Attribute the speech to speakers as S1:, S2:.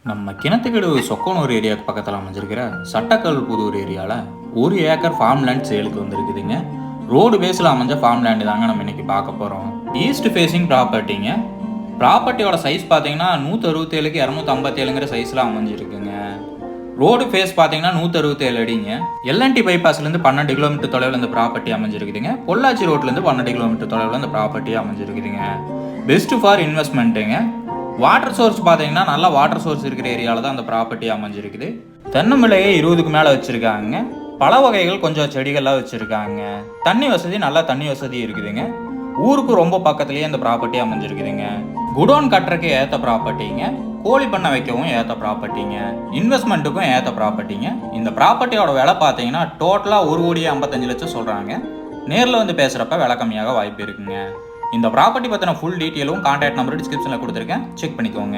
S1: நம்ம கிணத்துக்கடு சொக்கனூர் ஏரியாவுக்கு பக்கத்தில் அமைஞ்சிருக்கிற சட்டக்கல் புதூர் ஏரியாவில் 1 ஏக்கர் ஃபார்ம் லேண்ட் சேலுக்கு வந்துருக்குதுங்க. ரோடு பேஸில் அமைஞ்ச ஃபார்ம் லேண்டு தாங்க நம்ம இன்னைக்கு பார்க்க போகிறோம். ஈஸ்ட் ஃபேஸிங் ப்ராப்பர்ட்டிங்க. ப்ராப்பர்ட்டியோட சைஸ் பார்த்தீங்கன்னா 167க்கு 257ங்கிற சைஸில் அமைஞ்சிருக்குங்க. ரோடு ஃபேஸ் பார்த்தீங்கன்னா 167 அடிங்க. எல்என்டி பைபாஸ்லேருந்து 12 கிலோமீட்டர் தொலைவில் இந்த ப்ராப்பர்ட்டி அமைஞ்சிருக்குதுங்க. பொள்ளாச்சி ரோட்லேருந்து 12 கிலோமீட்டர் தொலைவில் இந்த ப்ராப்பர்ட்டி அமைஞ்சிருக்குதுங்க. பெஸ்ட் ஃபார் இன்வெஸ்ட்மெண்ட்டுங்க. வாட்டர் சோர்ஸ் பார்த்தீங்கன்னா நல்ல வாட்டர் சோர்ஸ் இருக்கிற ஏரியாவில் தான் அந்த ப்ராப்பர்ட்டி அமைஞ்சிருக்குது. தென்னம்பிள்ளையே 20க்கு மேலே வச்சுருக்காங்க. பல வகைகள் கொஞ்சம் செடிகள்லாம் வச்சுருக்காங்க. தண்ணி வசதி நல்லா தண்ணி வசதி இருக்குதுங்க. ஊருக்கு ரொம்ப பக்கத்துலேயே இந்த ப்ராப்பர்ட்டி அமைஞ்சிருக்குதுங்க. குடோன் கட்டுறதுக்கு ஏற்ற ப்ராப்பர்ட்டிங்க. கோழி பண்ணை வைக்கவும் ஏற்ற ப்ராப்பர்ட்டிங்க. இன்வெஸ்ட்மெண்ட்டுக்கும் ஏற்ற ப்ராப்பர்ட்டிங்க. இந்த ப்ராப்பர்ட்டியோட விலை பார்த்தீங்கன்னா டோட்டலாக 1,55,00,000 சொல்கிறாங்க. நேரில் வந்து பேசுகிறப்ப விலை கம்மியாக வாய்ப்பு இருக்குங்க. இந்த ப்ராப்பர்ட்டி பற்றின ஃபுல் டீட்டெயிலும் கான்டாக்ட் நம்பர் டிஸ்கிரிப்ஷனில் கொடுத்துருக்கேன், செக் பண்ணிக்கோங்க.